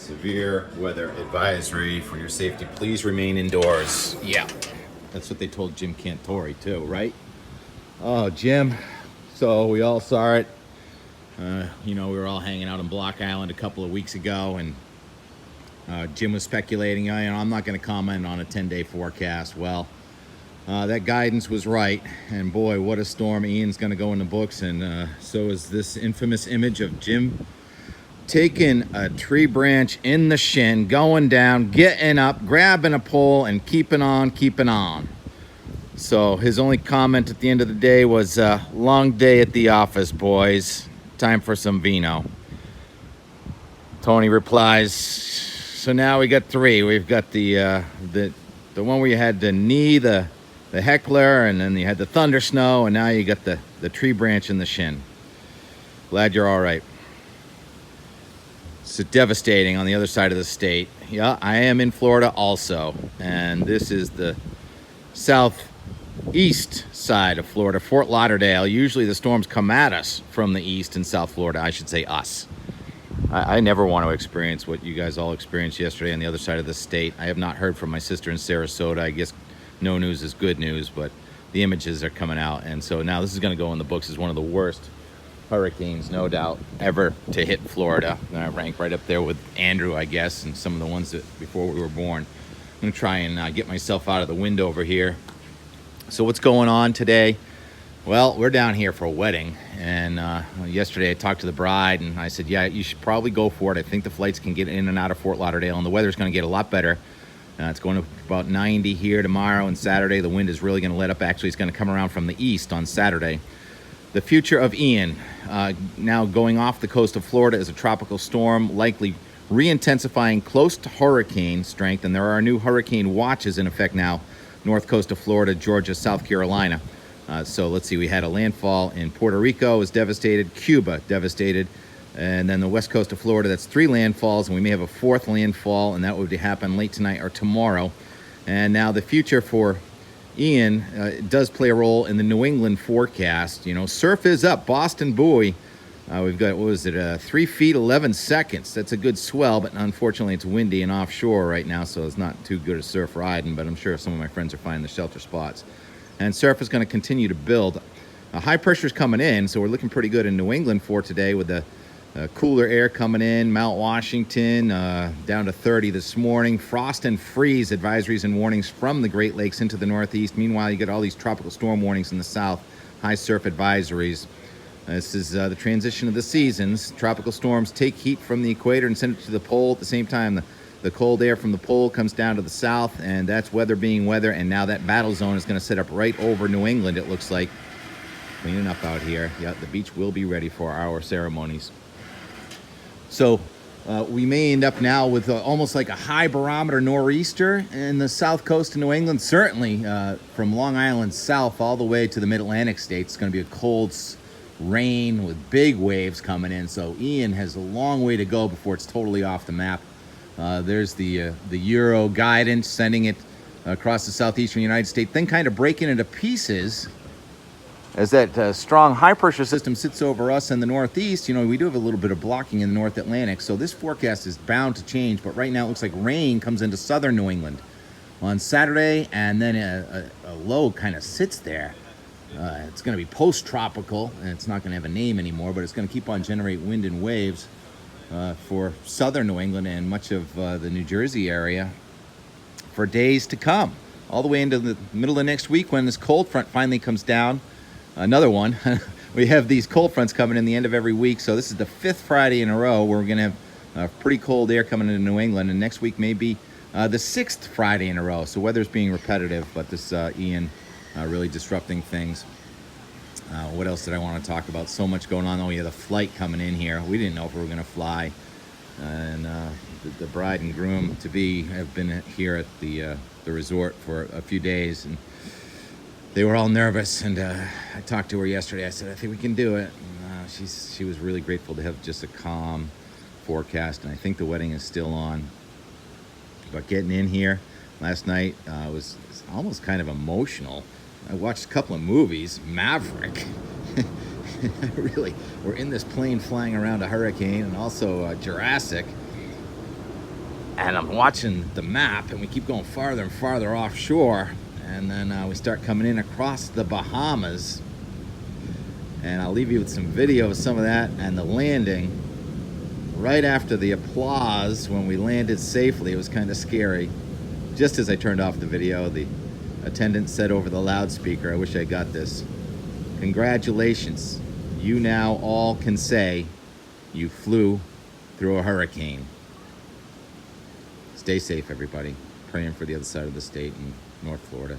severe weather advisory for your safety. Please remain indoors. Yeah, that's what they told Jim Cantori too, right? Oh, Jim. So we all saw it. We were all hanging out on Block Island a couple of weeks ago, and Jim was speculating, I'm not going to comment on a 10-day forecast. Well, that guidance was right, and boy, what a storm. Ian's going to go in the books, and so is this infamous image of Jim taking a tree branch in the shin, going down, getting up, grabbing a pole, and keeping on. So his only comment at the end of the day was, long day at the office, boys. Time for some vino. Tony replies, so now we got three. We've got the one where you had the knee, the heckler, and then you had the thunder snow, and now you got the tree branch in the shin. Glad you're all right. It's devastating on the other side of the state. Yeah, I am in Florida also, and this is the southeast side of Florida, Fort Lauderdale. Usually the storms come at us from the east in South Florida. I should say us. I never want to experience what you guys all experienced yesterday on the other side of the state. I have not heard from my sister in Sarasota. I guess no news is good news, but the images are coming out, and so now this is going to go in the books as one of the worst hurricanes, no doubt, ever to hit Florida. I rank right up there with Andrew, I guess, and some of the ones that before we were born. I'm going to try and get myself out of the window over here. So what's going on today? Well, we're down here for a wedding, and yesterday I talked to the bride, and I said, yeah, you should probably go for it. I think the flights can get in and out of Fort Lauderdale, and the weather's going to get a lot better. It's going to about 90 here tomorrow, and Saturday the wind is really going to let up. Actually, it's going to come around from the east on Saturday. The future of Ian, now going off the coast of Florida as a tropical storm, likely re-intensifying close to hurricane strength, and there are new hurricane watches in effect now, north coast of Florida, Georgia, South Carolina. So let's see, we had a landfall in Puerto Rico, was devastated, Cuba devastated, and then the west coast of Florida, that's 3 landfalls, and we may have a 4th landfall, and that would happen late tonight or tomorrow. And now the future for Ian does play a role in the New England forecast. Surf is up, Boston buoy. We've got, 3 feet 11 seconds. That's a good swell, but unfortunately it's windy and offshore right now, so it's not too good a surf riding, but I'm sure some of my friends are finding the shelter spots. And surf is going to continue to build. High pressure is coming in, so we're looking pretty good in New England for today with the cooler air coming in. Mount Washington down to 30 this morning. Frost and freeze advisories and warnings from the Great Lakes into the Northeast. Meanwhile, you get all these tropical storm warnings in the south. High surf advisories. This is the transition of the seasons. Tropical storms take heat from the equator and send it to the pole. At the same time, the cold air from the pole comes down to the south, and that's weather being weather. And now that battle zone is going to set up right over New England, it looks like. Cleaning up out here. Yeah, the beach will be ready for our ceremonies. So we may end up now with almost like a high barometer nor'easter in the south coast of New England. Certainly from Long Island south all the way to the mid-Atlantic states. It's going to be a cold rain with big waves coming in. So Ian has a long way to go before it's totally off the map. There's the Euro guidance sending it across the southeastern United States, then kind of breaking it to pieces as that strong high pressure system sits over us in the Northeast. We do have a little bit of blocking in the North Atlantic, so this forecast is bound to change, but right now it looks like rain comes into southern New England on Saturday, and then a low kind of sits there. It's going to be post-tropical, and it's not going to have a name anymore, but it's going to keep on generating wind and waves for southern New England and much of the New Jersey area for days to come, all the way into the middle of next week when this cold front finally comes down. Another one. We have these cold fronts coming in the end of every week, so this is the 5th Friday in a row where we're going to have pretty cold air coming into New England, and next week may be the 6th Friday in a row. So weather's being repetitive, but this Ian really disrupting things. What else did I want to talk about? So much going on. Oh, yeah, the flight coming in here. We didn't know if we were going to fly, and the bride and groom to be have been here at the resort for a few days, and they were all nervous, and I talked to her yesterday. I said, I think we can do it. And, she was really grateful to have just a calm forecast, and I think the wedding is still on. But getting in here last night was almost kind of emotional. I watched a couple of movies, Maverick. Really, we're in this plane flying around a hurricane, and also Jurassic. And I'm watching the map, and we keep going farther and farther offshore. And then we start coming in across the Bahamas. And I'll leave you with some video of some of that and the landing. Right after the applause, when we landed safely, it was kind of scary. Just as I turned off the video, the attendant said over the loudspeaker, I wish I got this, "Congratulations, you now all can say you flew through a hurricane." Stay safe, everybody. Praying for the other side of the state in North Florida.